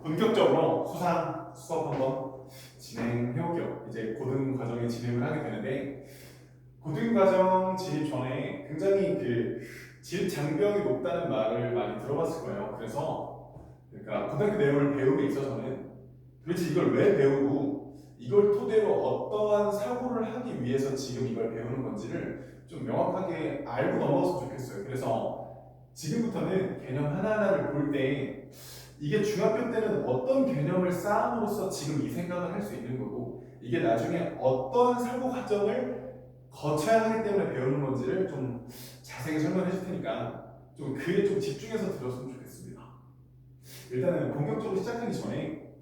본격적으로 수상 수업 한번 진행해볼게요. 이제 고등 과정에 진입을 하게 되는데, 고등 과정 진입 전에 굉장히 질 장벽이 높다는 말을 많이 들어봤을 거예요. 그러니까 고등학교 내용을 배우는 데 있어서는 도대체 이걸 왜 배우고 이걸 토대로 어떠한 사고를 하기 위해서 지금 이걸 배우는 건지를 좀 명확하게 알고 넘어갔으면 좋겠어요. 그래서 지금부터는 개념 하나하나를 볼 때 이게 중학교 때는 어떤 개념을 쌓음으로써 지금 이 생각을 할 수 있는 거고, 이게 나중에 어떤 사고 과정을 거쳐야 하기 때문에 배우는 건지를 좀 자세히 설명해 줄 테니까 좀 그에 좀 집중해서 들었으면 좋겠습니다. 일단은 본격적으로 시작하기 전에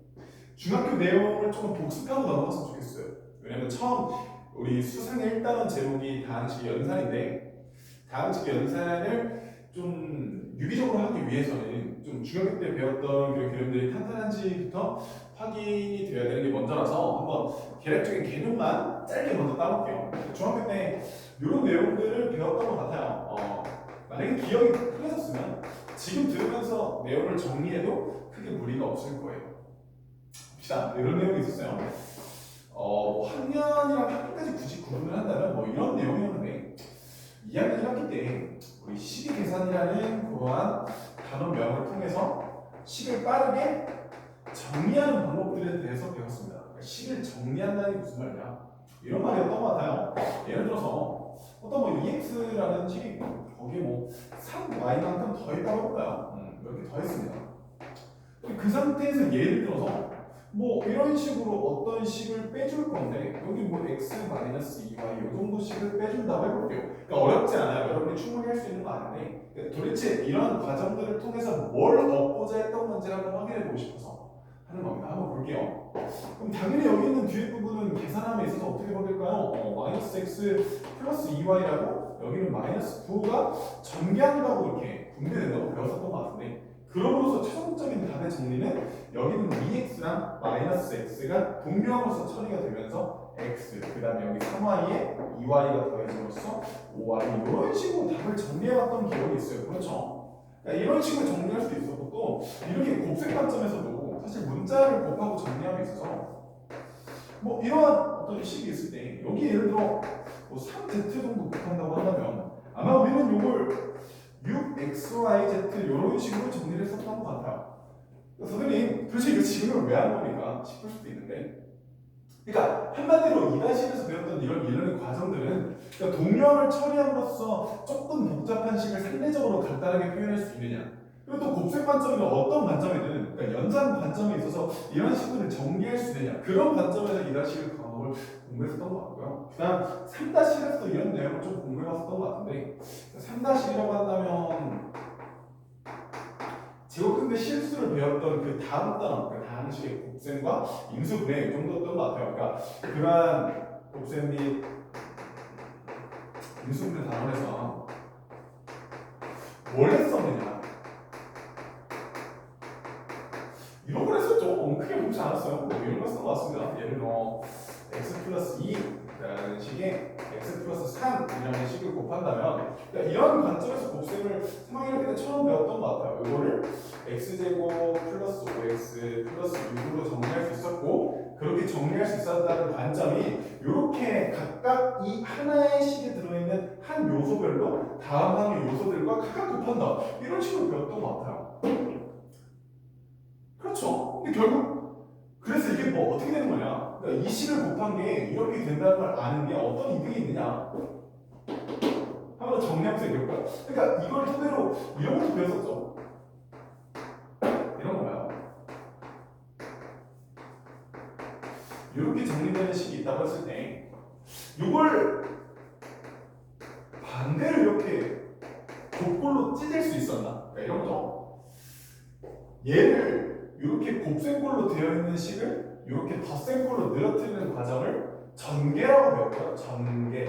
중학교 내용을 조금 복습하고 넘어갔으면 좋겠어요. 왜냐면 처음 우리 수상의 1단원 제목이 다항식 연산인데, 다항식 연산을 좀 유기적으로 하기 위해서는 좀 중학교 때 배웠던 그런 개념들이 탄탄한지부터 확인이 되어야 되는 게 먼저라서 한번 계략적인 개념만 짧게 먼저 따볼게요. 중학교 때 이런 내용들을 배웠던 것 같아요. 만약에 기억이 흐려졌으면 지금 들으면서 내용을 정리해도 크게 무리가 없을 거예요. 봅시다. 이런 내용이 있었어요. 학년이랑 학기까지 굳이 구분을 한다면 뭐 이런 내용이었는데, 2학년 1학기 때 우리 식의 계산이라는 그러한 단원명을 통해서 식을 빠르게 정리하는 방법들에 대해서 배웠습니다. 그러니까 식을 정리한다는 게 무슨 말이냐? 이런 말이었던 것 같아요. 예를 들어서 어떤 뭐 EX라는 식이 있고 거기에 뭐 3Y만큼 더했다고 해볼까요? 이렇게 더했습니다. 그 상태에서 예를 들어서 뭐 이런 식으로 어떤 식을 빼줄 건데, 여기 뭐 x-2y 이 정도 식을 빼준다고 해볼게요. 그러니까 어렵지 않아요. 여러분이 충분히 할 수 있는 거 아닌데, 도대체 이런 과정들을 통해서 뭘 얻고자 했던 건지를 한번 확인해 보고 싶어서 하는 겁니다. 한번 볼게요. 그럼 당연히 여기 있는 뒤에 부분은 계산함에 있어서 어떻게 바뀔까요? 마이너스 x 플러스 2y라고 여기는 마이너스 9가 전개한다고 이렇게 분배된다고 배웠었던 것 같은데, 그럼으로써 최종적인 답의 정리는 여기는 2x랑 마이너스 x가 동명으로서 처리가 되면서 x, 그 다음에 여기 3y에 2y가 더해짐으로써 5y, 이런 식으로 답을 정리해왔던 기억이 있어요. 그렇죠? 그러니까 이런 식으로 정리할 수도 있었고, 또 이렇게 곱셈 관점에서도 사실 문자를 곱하고 정리함에 있어서 뭐 이러한 어떤 식이 있을 때 여기 예를 들어 뭐 3z 정도 곱한다고 한다면 아마 우리는 이걸 6xyz 이런 식으로 정리를 했었던 것 같아요. 선생님, 도대체 이거 지금은 왜 한 겁니까? 싶을 수도 있는데, 그러니까 한마디로 2-1에서 배웠던 이런 일련의 과정들은 그러니까 동명을 처리함으로써 조금 복잡한 식을 상대적으로 간단하게 표현할 수 있느냐, 그리고 또 곱셈 관점이나 어떤 관점이든 그러니까 연산 관점에 있어서 이런 식들을 정리할 수 있느냐, 그런 관점에서 2-1 과목을 공부했었던 것 같고요. 그 다음 3-1에서도 이런 내용을 좀 공부해봤었던 것 같은데, 3-1이라고 한다면 제곱근대 실수를 배웠던 그 다음 단원, 그 다항식의 곱셈과 인수분해 이 정도였던 것 같아요. 그러니까 그러한 곱셈 및 인수분해 단원에서 뭘 했었느냐, 이런 걸 했었죠. 크게 보지 않았어요. 뭐 이런 걸 했던 것 같습니다. 예를 들어 x 플러스 2라는 식에 x 플러스 3이라는 식을 곱한다면, 그러니까 이런 관점에서 곱셈을 3학년 1학기 때 처음 배웠던 것 같아요. 이거를 x제곱 플러스 5x 플러스 6으로 정리할 수 있었고, 그렇게 정리할 수 있었다는 관점이 이렇게 각각 이 하나의 식에 들어있는 한 요소별로 다음 항의 요소들과 각각 곱한다, 이런 식으로 배웠던 것 같아요. 그렇죠. 근데 결국 그래서 이게 뭐 어떻게 되는 거냐? 그러니까 이 식을 곱한 게 이렇게 된다는 걸 아는 게 어떤 이득이 있느냐? 한번 정리하면서 얘기해 볼까요? 그러니까 이걸 토대로 이런 것도 배웠었죠. 이런 거요. 이렇게 정리되는 식이 있다고 했을 때 이걸 반대로 이렇게 곱골로 찢을 수 있었나? 그러니까 이런 거죠. 얘를 이렇게 곱셈골로 되어 있는 식을 이렇게 덧셈골로 늘어뜨리는 과정을 전개라고 배웠고요. 전개.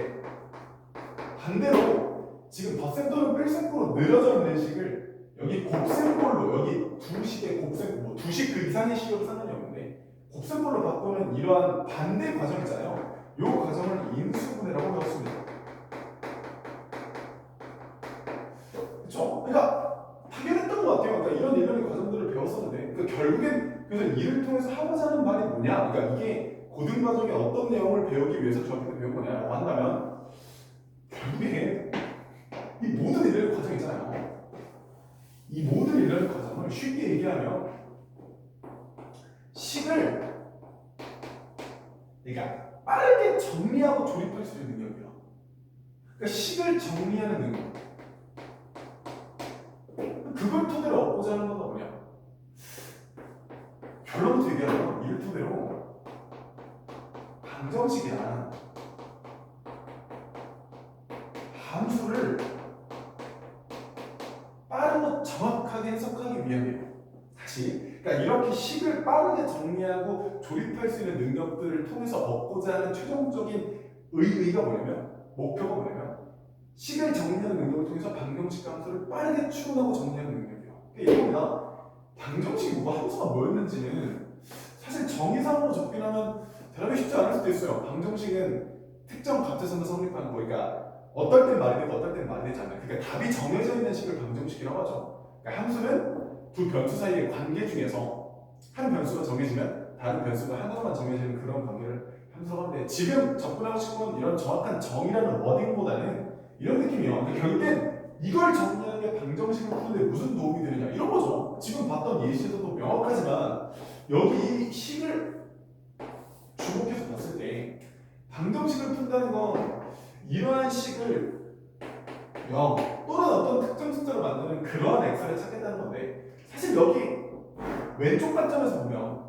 반대로 지금 덧셈 또는 뺄셈골로 늘어져 있는 식을 여기 곱셈골로, 여기 두 식의 곱셈, 뭐 두 식 그 이상의 식으로 상관이 없는데 곱셈골로 바꾸는 이러한 반대 과정 있잖아요. 이 과정을 인수분해라고 배웠습니다. 그렇죠? 그러니까 당연했던 것 같아요. 그러니까 이런 과정들을 배웠었는데, 결국엔 그래서 이를 통해서 하고자 하는 말이 뭐냐? 그러니까 이게 고등과정에 어떤 내용을 배우기 위해서 저렇게 배운 거냐라고 한다면 결국에 이 모든 일련의 과정 있잖아요. 이 모든 일련의 과정을 쉽게 얘기하면 식을 그러니까 빠르게 정리하고 조립할 수 있는 능력이야. 그러니까 식을 정리하는 능력. 그걸 토대로 얻고자 하는 건 뭐냐? 결론부터 얘기하면 이를 토대로 방정식이란 함수를 빠르고 정확하게 해석하기 위함이에요. 다시, 그러니까 이렇게 식을 빠르게 정리하고 조립할 수 있는 능력들을 통해서 얻고자 하는 최종적인 의의가 뭐냐면, 목표가 뭐냐면 식을 정리하는 능력을 통해서 방정식 함수를 빠르게 추론하고 정리하는 능력이에요. 그러니까 이겁니다. 방정식이 뭐가 함수가 뭐였는지는 사실 정의상으로 적긴 하면 대답이 쉽지 않을 수도 있어요. 방정식은 특정 값에서만 성립하는 거니까 어떨 땐 말이 되고 어떨 땐 말이 되지 않아요. 그러니까 답이 정해져 있는 식을 방정식이라고 하죠. 그러니까 함수는 두 변수 사이의 관계 중에서 한 변수가 정해지면 다른 변수가 하나만 정해지는 그런 관계를 함수라고 하는데 지금 접근하고 싶은 이런 정확한 정의라는 워딩보다는 이런 느낌이에요. 그러니까 결국엔 이걸 정리하는 게 방정식을 푸는데 무슨 도움이 되느냐 이런 거죠. 지금 봤던 예시에서도 명확하지만 여기 이 식을 주목해서 봤을 때 방정식을 푼다는 건 이러한 식을 0 또는 어떤 특정 숫자로 만드는 그러한 x를 찾겠다는 건데 사실 여기 왼쪽 관점에서 보면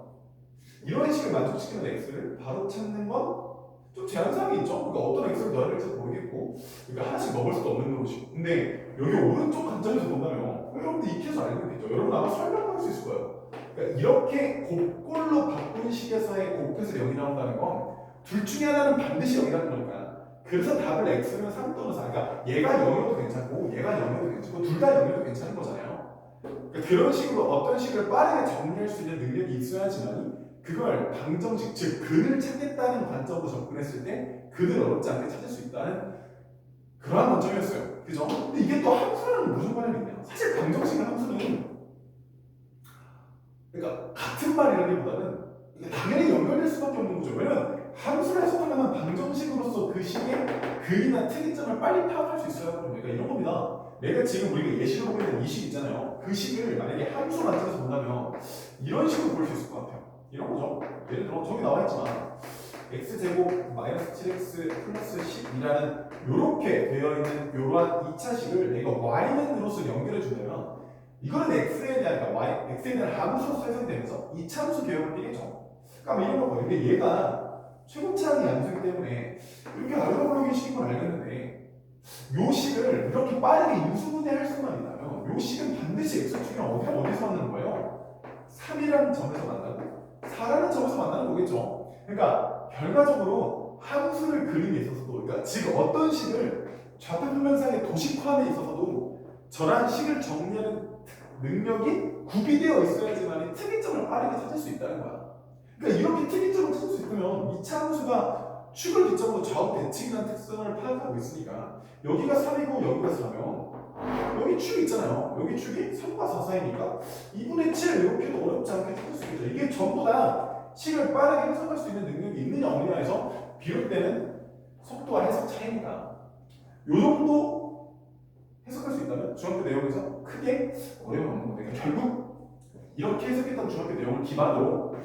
이런 식을 만족시키는 x를 바로 찾는 건 좀 제한사항이 있죠. 그러니까 어떤 x를 넣어야 될지 모르겠고 그러니까 하나씩 먹을 수도 없는 노릇이고 근데 여기 오른쪽 관점에서 본다면 여러분들 익혀서 알고 있겠죠. 여러분 아마 설명할 수 있을 거예요. 그러니까 이렇게 곱꼴로 바꾼 식에서의 곱해서 0이 나온다는 건 둘 중에 하나는 반드시 0이라는 거니까 그래서 답을 x는 3 또는 4 그러니까 얘가 0이어도 괜찮고 얘가 0이어도 괜찮고 둘 다 0이어도 괜찮은 거잖아요. 그러니까 그런 식으로 어떤 식을 빠르게 정리할 수 있는 능력이 있어야지만 그걸 방정식, 즉 근을 찾겠다는 관점으로 접근했을 때 근을 어렵지 않게 찾을 수 있다는 그러한 관점이었어요. 그죠? 근데 이게 또 함수라는 무슨 관련이 있냐? 사실 방정식과 함수는 그러니까 같은 말이라기보다는 당연히 연결될 수밖에 없는 거죠. 왜냐면 함수를 해석하려면 방정식으로서 그 식의 근이나 특이점을 빨리 파악할 수 있어야 하거든요. 그러니까 이런 겁니다. 내가 지금 우리가 예시로 보고 있는 이 식 있잖아요. 그 식을 만약에 함수 관점에서 본다면 이런 식으로 볼 수 있을 것 같아요. 이런 거죠. 예를 들어 저기 나와 있지만 x제곱 마이너스 7x 플러스 10이라는 이렇게 되어 있는 이러한 2차식을 내가 y는으로서 연결해 준다면 이거는 x에 대한 그러니까 y, x에 대한 함수로서 해석되면서 이차함수 개혁을 띄겠죠. 그러니까 뭐 이런 거거든요. 근데 얘가 최고차항이 함수이기 때문에 이렇게 알고보는 식인 건 알겠는데 요 식을 이렇게 빠르게 유수분해할 수만 있다면 요 식은 반드시 x 중에 어디서 만나는 거예요? 3이라는 점에서 만나고 4라는 점에서 만나는 거겠죠. 그러니까 결과적으로 함수를 그림에 있어서도 그러니까 즉 어떤 식을 좌표 표면상의 도식화함에 있어서도 저런 식을 정리하는 능력이 구비되어 있어야지만 특이점을 빠르게 찾을 수 있다는 거야. 그러니까 이렇게 특이점을 찾을 수 있으면 이차 함수가 축을 기점으로 좌우 대칭이라는 특성을 파악하고 있으니까 여기가 3이고 여기가 4면 여기 축이 있잖아요. 여기 축이 3과 4 사이니까 2분의 7 이렇게도 어렵지 않게 찾을 수 있죠. 이게 전부 다 식을 빠르게 해석할 수 있는 능력이 있느냐 없느냐에서 비롯되는 속도와 해석 차이니까 요 정도 해석할 수 있다면 중학교 내용에서 크게 어려움이 없는 거예요. 그러니까 결국 이렇게 해석했던 중학교 내용을 기반으로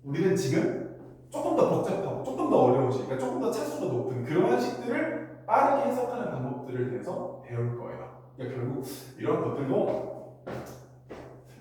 우리는 지금 조금 더 복잡하고 조금 더 어려우시 그러니까 조금 더 차수가 높은 그러한 식들을 빠르게 해석하는 방법들을 대해서 배울 거예요. 그러니까 결국 이런 것들도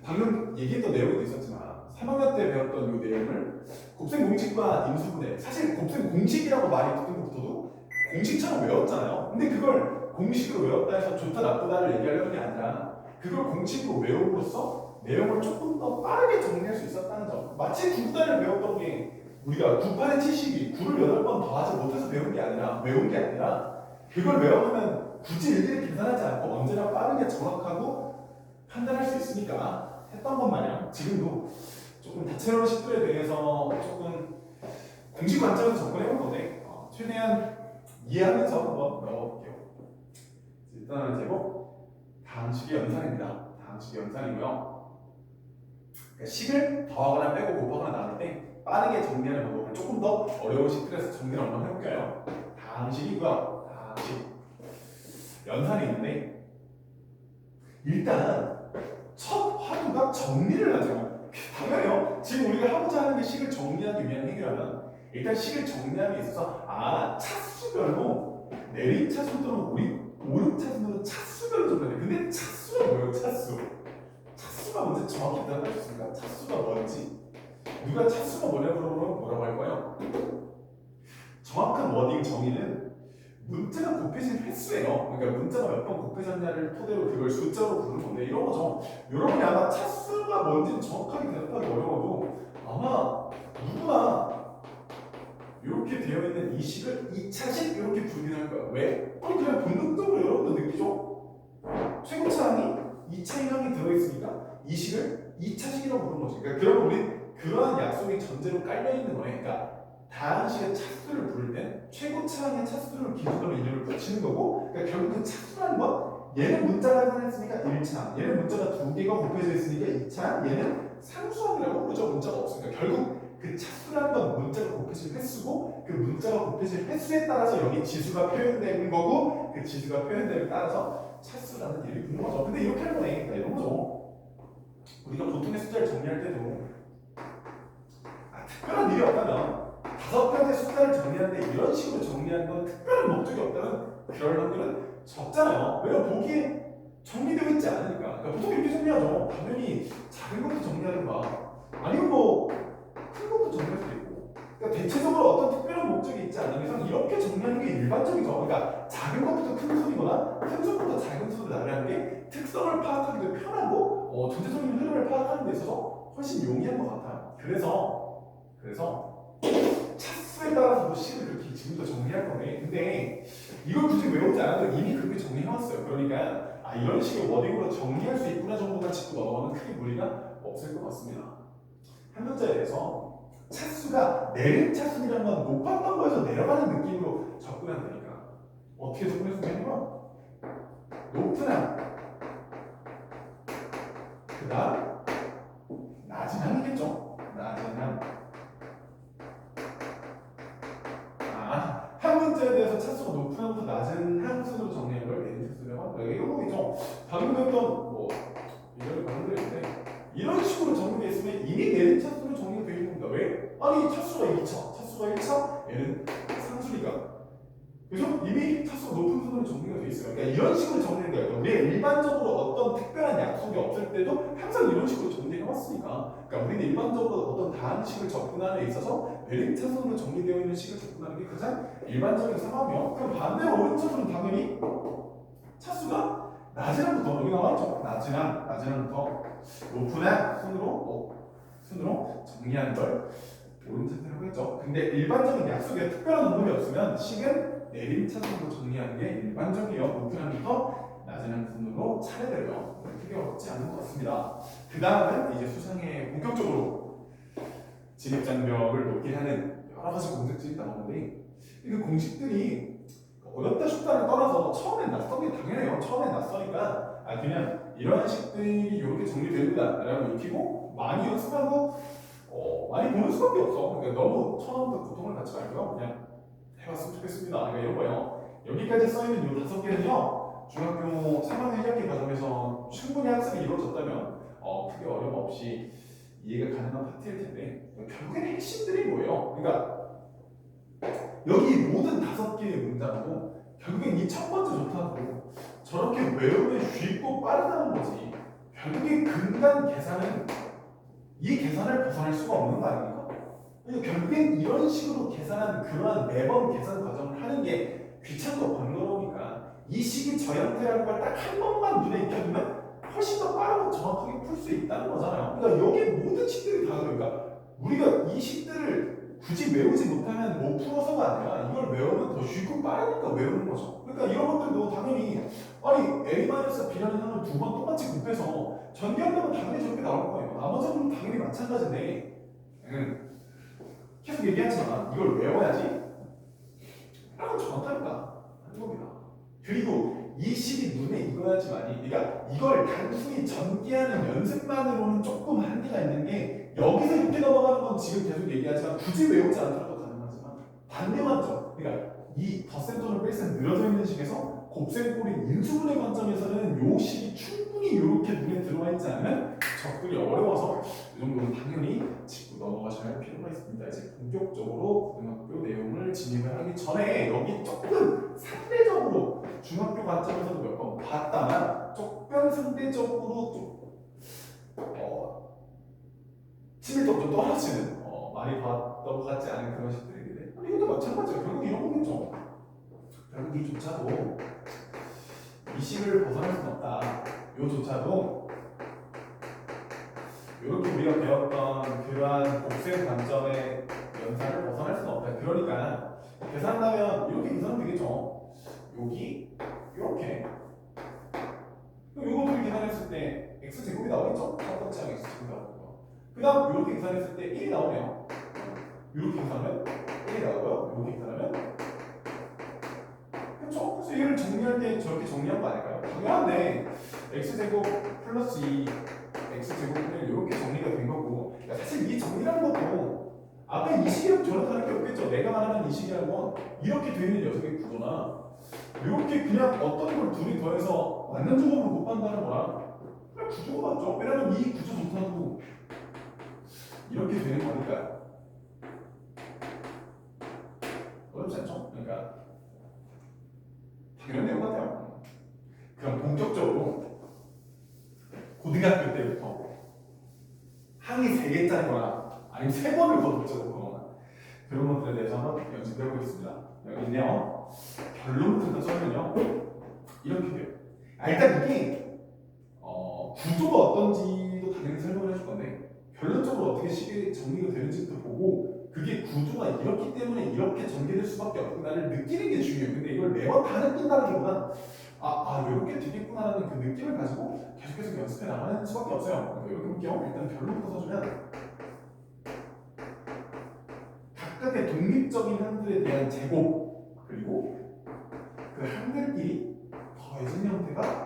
방금 얘기했던 내용도 있었지만 3학년 때 배웠던 이 내용을 곱셈 공식과 인수분해 사실 곱셈 공식이라고 말이 듣는 것부터도 공식처럼 외웠잖아요. 근데 그걸 공식으로 외웠다 해서 좋다 나쁘다를 얘기하려는 게 아니라 그걸 공식으로 외움으로써 내용을 조금 더 빠르게 정리할 수 있었다는 점. 마치 구구단을 배웠던 게 우리가 9, 8에 72, 9를 8번 더하지 못해서 배운 게 아니라 외운 게 아니라 그걸 외워두면 굳이 일일이 계산하지 않고 언제나 빠르게 정확하고 판단할 수 있으니까 했던 것 마냥 지금도 조금 다채로운 식들에 대해서 조금 공식 관점에서 접근해본 건데 최대한 이해하면서 한번 넣어볼게요. 일단은 제목 다음 식의 연산입니다. 다음 식의 연산이고요. 식을 더하거나 빼고 곱하거나 나눌 때 빠르게 정리하는 방법을 조금 더 어려운 식들에서 정리를 한번 해볼게요. 다항식이고요. 다항식. 연산이 있는데 일단 첫 화두가 정리를 하죠. 당연히요. 지금 우리가 하고자 하는 게 식을 정리하기 위한 행위라면 일단 식을 정리함에 있어서 차수별로 내림차순 또는 오름차순으로 차수별로 정리해요. 근데 차수가 뭐예요? 차수가 뭔지 정확히 대답할 수 있습니까? 차수가 뭔지 누가 차수가 뭐냐고 물어보면 뭐라고 할까요? 정확한 워딩 정의는 문자가 곱해진 횟수예요. 그러니까 문자가 몇 번 곱해졌냐를 토대로 그걸 숫자로 부르는 건데 이런 거죠. 여러분이 아마 차수가 뭔지는 정확하게 대답하기 어려워도 아마 누구나 이렇게 되어 있는 이 식을 2차식 이렇게 부르긴 할 거야. 왜? 그냥 본능적으로 여러분도 느끼죠? 최고차항이 2차 이항이 들어있으니까 이 식을 2차식이라고 부르는 거지. 그러니까 그러면 우리 그러한 약속이 전제로 깔려있는 거예요. 그러니까 다항식의 차수를 부를 땐 최고차항의 차수를 기준으로 이름을 붙이는 거고 그러니까 결국 그 차수라는 건 얘는 문자가 하나였으니까 1차 얘는 문자가 두 개가 곱해져 있으니까 2차 얘는 상수항이라고 부르죠. 문자가 없으니까 결국 그 차수라는 건 문자가 곱해질 횟수고 그 문자가 곱해질 횟수에 따라서 여기 지수가 표현되는 거고 그 지수가 표현됨에 따라서 차수라는 이름이 붙는 거죠. 근데 이렇게 하는 거네. 그러니까 이런 거죠. 우리가 보통의 숫자를 정리할 때도 특별한 일이 없다면 5가지 숫자를 정리하는데 이런 식으로 정리하는 건 특별한 목적이 없다면 그럴 확률은 적잖아요. 왜요? 보기에 정리되어 있지 않으니까. 그러니까 보통 이렇게 정리하죠. 당연히 작은 것도 정리하든가 아니면 큰 것도 정리할 수도 있고. 그러니까 대체적으로 어떤 특별한 목적이 있지 않은 이상 이렇게 정리하는 게 일반적이죠. 그러니까 작은 것부터 큰 순이거나 큰 순부터 작은 순으로 나열하는 게 특성을 파악하기도 편하고 전체적인 흐름을 파악하는 데 있어서 훨씬 용이한 것 같아요. 그래서 차수에 따라서도 식을 그렇게 지금도 정리할 거네. 근데 이걸 굳이 외우지 않아도 이미 그렇게 정리해왔어요. 그러니까 이런 식의 워딩으로 정리할 수 있구나 정도만 짚고 넘어가면 크게 무리가 없을 것 같습니다. 한 문제에 대해서 차수가 내림차순이라는 건 높았던 거에서 내려가는 느낌으로 접근한다니까. 어떻게 접근했으면 되냐면 높은 항 그 다음 낮은 항이겠죠. 낮은 항 한 문제에 대해서 차수가 높은 항부터 낮은 항순으로 정리한 걸 내림차순이라고 합니다. 이런 거겠죠. 방금 했던 이런 방금들인데 이런 식으로 정리되어 있으면 이미 내림차순으로 정리가 되어 있는 겁니다. 왜? 아니 차수가 2차, 차수가 1차, 얘는 상수니까. 그래서 이미 차수가 높은 순으로 정리가 되어 있어요. 그러니까 이런 식으로 정리된 거예요. 우리가 일반적으로 어떤 특별한 약속이 없을 때도 항상 이런 식으로 정리해왔으니까. 그러니까 우리는 일반적으로 어떤 다항식을 접근하는 데 있어서 내림차순으로 정리되어 있는 식을 접근하는 게 가장 일반적인 상황이요. 그럼 반대로 오른쪽으로는 당연히 차수가 낮은 항부터 여기 나와있죠. 낮은 항부터 높은 항 순으로 정리하는 걸 오른차순이라고 했죠. 근데 일반적인 약속에 특별한 언급이 없으면 식은 내림차순으로 정리하는 게 일반적이에요. 높은 항부터 낮은 항순으로 차례대로요. 크게 어렵지 않은 것 같습니다. 그 다음은 이제 수상에 본격적으로 진입장벽을 높게 하는 여러 가지 공식들이 나오는데 이 공식들이 어렵다 쉽다를 떠나서 처음엔 낯선 게 당연해요. 처음엔 낯서니까 그냥 이런 식들이 이렇게 정리됩니다 라고 익히고 많이 연습하고 많이 보는 수밖에 없어. 그러니까 너무 처음부터 고통을 갖지 말고요. 그냥 해봤으면 좋겠습니다. 그러니까 이런 거예요. 여기까지 써있는 이 5개는요. 중학교 3학년 1학기 과정에서 충분히 학습이 이루어졌다면 크게 어려움 없이 이해가 가능한 파트일 텐데 결국엔 핵심들이 뭐예요? 그러니까 여기 모든 5개의 문장도 결국엔 이 첫 번째 좋다고 저렇게 외우면 쉽고 빠르다는 거지. 결국에 근간 계산은 이 계산을 벗어날 수가 없는 거 아닙니까? 그러니까 결국엔 이런 식으로 계산한 그러한 매번 계산 과정을 하는 게 귀찮고 번거로우니까 이 식이 저 형태라는 걸 딱 한 번만 눈에 익혀두면 훨씬 더 빠르고 정확하게 풀 수 있다는 거잖아요. 그러니까 여기 모든 식들이 다 그러니까 우리가 이 식들을 굳이 외우지 못하면 못 풀어서가 아니라 이걸 외우면 더 쉽고 빠르니까 외우는 거죠. 그러니까 이런 것들도 당연히 A-B라는 항을 2번 똑같이 곱해서 전개한다면 당연히 저렇게 나올 거예요. 나머지는 당연히 마찬가지인데 계속 얘기하지만 이걸 외워야지 라고 정확하니까 하는 겁니다. 그리고 이 식이 눈에 익어야지만이, 그러니까 이걸 단순히 전개하는 연습만으로는 조금 한계가 있는 게, 여기서 이렇게 넘어가는 건 지금 계속 얘기하지만 굳이 외우지 않더라도 가능하지만 반대만 죠. 그러니까 이 덧셈 또는 뺄셈 늘어져 있는 식에서 곱셈꼴인 인수분해 관점에서는 요 식이 충분히 이렇게 눈에 들어와 있지 않으면 접근이 어려워서 이 정도는 당연히 짚고 넘어가셔야 할 필요가 있습니다. 이제 본격적으로 고등학교 내용을 진입을 하기 전에 여기 조금 상대적으로 중학교 관점에서도 몇 번 봤다만 조금 상대적으로 좀 친밀도가 좀 떨어지는 많이 봤던 것 같지 않은 그런 식들이 있는데 이것도 마찬가지예요. 결국 이런 거겠죠. 결국 이조차도 이 식을 벗어날 수는 없다. 요조차도 이렇게 우리가 배웠던 그러한 곱셈 관점의 연산을 벗어날 수는 없다. 그러니까 계산하면 이렇게 계산하면 되겠죠. 여기 이렇게 요거 둘이 계산했을 때 x제곱이 나오겠죠? 첫 번째 항 x제곱이 나오고 그 다음 이렇게 계산했을 때 1이 나오네요. 이렇게 계산하면 1이 나오고요. 이렇게 계산하면 그렇죠? 그래서 얘를 정리할 때 저렇게 정리한 거 아닐까요? 당연한데 x제곱 플러스 2 x제곱은 이렇게 정리가 된 거고 그러니까 사실 이 정리라는 것도 앞에 이 식이랑 저랑 다를 게 없겠죠. 내가 말하는 이 식이라는 건 이렇게 되어 있는 녀석의 구조나 이렇게 그냥 어떤 걸 둘이 더해서 완전적으로 곱한다는 거랑 그냥 구조가 맞죠. 왜냐면 이 구조조차도 이렇게 되는 거니까요. 어렵지 않죠? 그러니까 당연한 내용 같아요. 그럼 본격적으로 고등학교 때부터 항이 3개짜리거나 아니면 3번을 거듭적거나 그런 것들에 대해서 한번 연습해 보겠습니다. 여기 있네요. 결론부터 써면요 이렇게 돼요. 일단 이게 구조가 어떤지도 당연히 설명을 해줄 건데 결론적으로 어떻게 식이 정리가 되는지도 보고 그게 구조가 이렇기 때문에 이렇게 전개될 수밖에 없구나를 느끼는 게 중요해요. 근데 이걸 매번 다 느낀다기보단 이렇게 되겠구나라는 그 느낌을 가지고 계속해서 연습해 나가는 수밖에 없어요. 그러니까 이렇게 볼게요. 일단 결론부터 써주면 각각의 독립적인 항들에 대한 제곱 그리고 그 항들끼리 더해진 형태가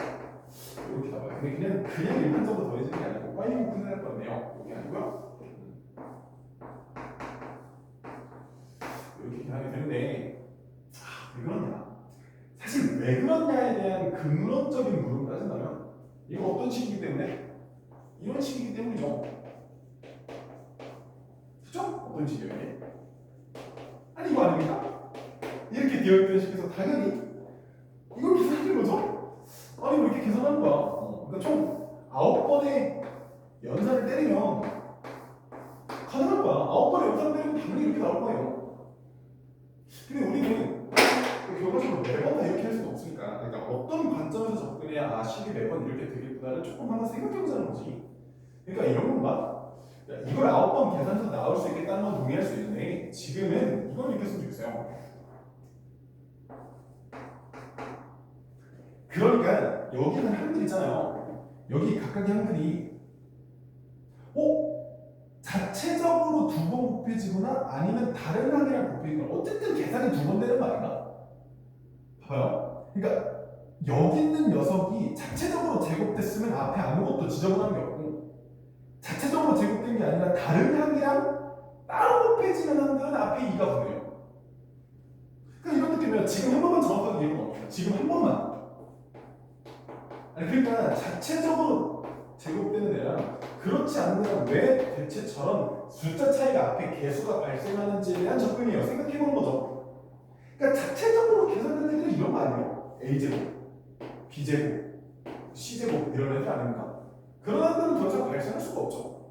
이렇게 나와요. 근데 그냥 일반적으로 더해지는 게 아니고 빨리 끝날 거네요. 이게 아니고요. 이렇게 계산이 되는데 왜 그러냐? 사실 왜 그러냐에 대한 근원적인 물음을 따진다면 이거 어떤 식이기 때문에? 이런 식이기 때문이죠. 그죠? 어떤 식이에요 이게? 아니 이거 아닙니까? 이렇게 되어있던 식에서 당연히 이걸 계산하는 거죠? 아니 왜 이렇게 계산하는 거야? 그러니까 총 9번의 연산을 때리면 가능한 거야. 9번의 연산을 때리면 당연히 이렇게 나올 거예요. 근데 우리는 결과적으로 매번 다 이렇게 할 수는 없으니까 그러니까 어떤 관점에서 접근해야 식이 매번 이렇게 되겠구나를 조금 한번 생각해보자는 거지. 그러니까 이런 건가? 그러니까 이걸 9번 계산해서 나올 수 있겠다는 건 동의할 수 있는데 지금은 이걸 이렇게 쓰면 좋겠어요. 그러니까 여기는 항들 있잖아요. 여기 각각의 항들이 자체적으로 2번 곱해지거나 아니면 다른 항이랑 곱해지거나 어쨌든 계산이 2번 되는 거 아닌가? 봐봐요. 그러니까 여기 있는 녀석이 자체적으로 제곱됐으면 앞에 아무것도 지저분한 게 없고 자체적으로 제곱된 게 아니라 다른 항이랑 따로 곱해지는 항들은 앞에 2가 붙네요. 그러니까 이런 느낌이면 지금 한 번만 정확하게 이해가 없어요. 지금 한 번만. 그러니까 자체적으로 제곱되는 애랑 그렇지 않은 애랑 왜 대체 저런 숫자 차이가 앞에 개수가 발생하는지에 대한 접근이에요. 생각해보는 거죠. 그러니까 자체적으로 계산되는 애들은 이런 거 아니에요? A제곱, B제곱, C제곱 이런 애들 아닙니까? 그런 애들은 더 이상 발생할 수가 없죠.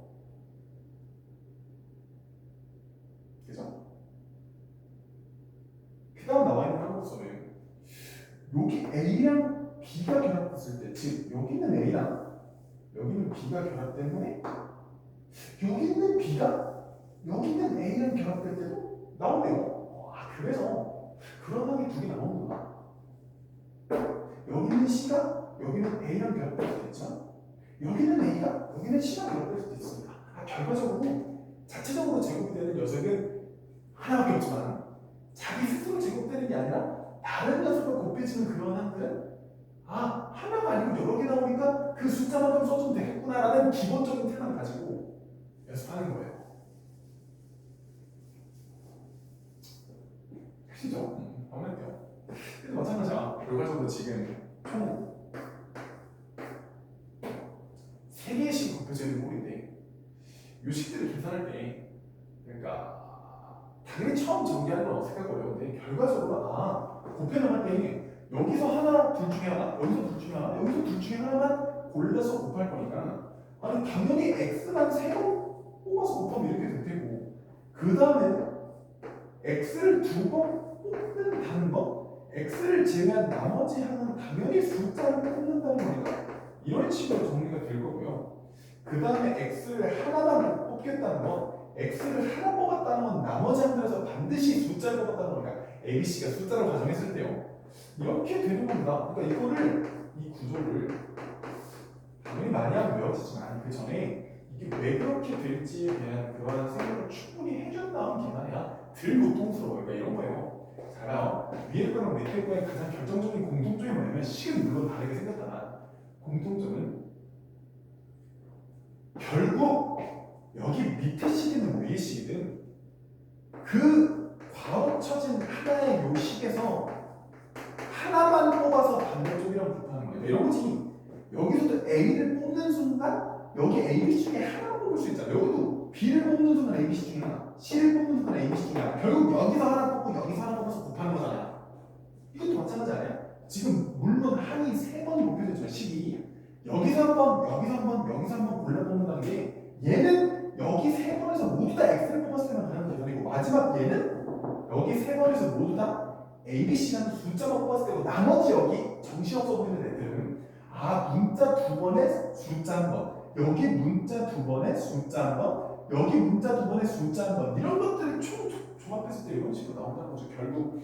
그죠? 그 다음 나와 있는 항목서는 여기 A랑 B가 결합됐을 때, 즉 여기는 A랑 여기는 B가 결합된 후에 여기는 B가 여기는 A랑 결합될 때도 나오네요. 그래서 그런 항이 2개 나오는구나. 여기는 C가 여기는 A랑 결합될 수도 있지만 여기는 A가 여기는 C랑 결합될 수도 있습니다. 결과적으로 자체적으로 제곱이 되는 녀석은 하나밖에 없지만 자기 스스로 제곱되는 게 아니라 다른 녀석과 곱해지는 그런 항들은 아, 하나가 아니고 여러 개 나오니까 그 숫자만큼 써주면 되겠구나라는 기본적인 틀만 가지고 연습하는 거예요. 아시죠? 아무래도. 그래서 마찬가지야. 결과적으로 지금 총 3개씩 곱해져 있는 꼴인데 이 식들을 계산할 때 그러니까 당연히 처음 전개하는 건 어색하고 어려운데 결과적으로 곱해 나갈 때 여기서 하나 둘 중에 하나 여기서 둘 중에 하나 여기서 둘 중에 하나만 골라서 곱할 거니까 아니 당연히 x만 3번 뽑아서 곱하면 이렇게 될 테고 그 다음에 x를 2번 뽑는다는 거 x를 제외한 나머지 하나는 당연히 숫자를 뽑는다는 거니까 이런 식으로 정리가 될 거고요. 그 다음에 x를 하나만 뽑겠다는 건 x를 하나 뽑았다는 건 나머지 한들에서 반드시 숫자를 뽑았다는 거니까 abc가 숫자로 가정했을 때요. 이렇게 되는 겁니다. 그러니까 이거를 이 구조를 당연히 많이 하면 외워지지만 그 전에 이게 왜 그렇게 될지에 대한 그러한 생각을 충분히 해준 다음 기만해야 덜 고통스러워요. 그러니까 이런 거예요. 잘 봐요. 위에 거랑 밑에 거의 가장 결정적인 공통점이 뭐냐면 식은 물론 다르게 생겼다만 공통점은 결국 여기 밑에 식이든 위에 식이든 그 괄호 쳐진 하나의 요 식에서 하나만 뽑아서 반대쪽이랑 곱하는 거예요. 이런 거지. 여기서도 A를 뽑는 순간 여기 ABC 중에 하나만 뽑을 수 있잖아요. 여기도 B를 뽑는 순간 ABC 중에 하나, C를 뽑는 순간 ABC 중에 하나. 결국 여기서 하나 뽑고 여기서 하나 뽑아서 곱하는 거잖아요. 이것도 마찬가지 아니에요? 지금 물론 한이 3번 곱해졌지만 식이 여기서 한 번, 여기서 한 번, 여기서 한 번 골라 뽑는다는 게 얘는 여기 3번에서 모두 다 X를 뽑았을 때만 가는 계산이고 마지막 얘는 여기 3번에서 모두 다 ABC라는 숫자만 뽑았을 때고 나머지 여기 정신없어 보이는 애들은 문자 2번에 숫자 한 번, 여기 문자 2번에 숫자 한 번, 여기 문자 2번에 숫자 한 번 이런 것들을 총 조합했을 때 이런 식으로 나온다는 거죠. 결국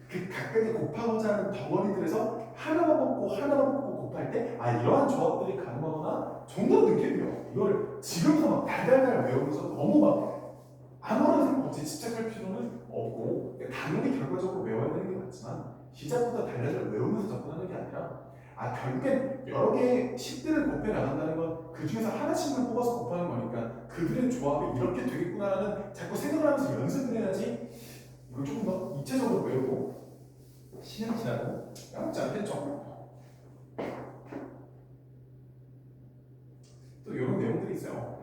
그 각각의 곱하고자 하는 덩어리들에서 하나만 뽑고 곱할 때 이러한 조합들이 가능하거나 정도로 느끼게 돼요. 이걸 지금서 막 달달달 외우면서 너무 막 아무런 생각 없이 집착할 필요는 없고 당연히 결과적으로 외워야 되는 게 맞지만 시작부터 달달달 외우면서 접근하는 게 아니라 결국엔 여러 개의 식들을 곱해 나간다는 건 그 중에서 하나씩만 뽑아서 곱하는 거니까 그들의 조합이 이렇게 되겠구나라는 자꾸 생각을 하면서 연습을 해야지 이걸 조금 더 입체적으로 외우고 시간 지나고 까먹지 않겠죠. 또 이런 내용들이 있어요.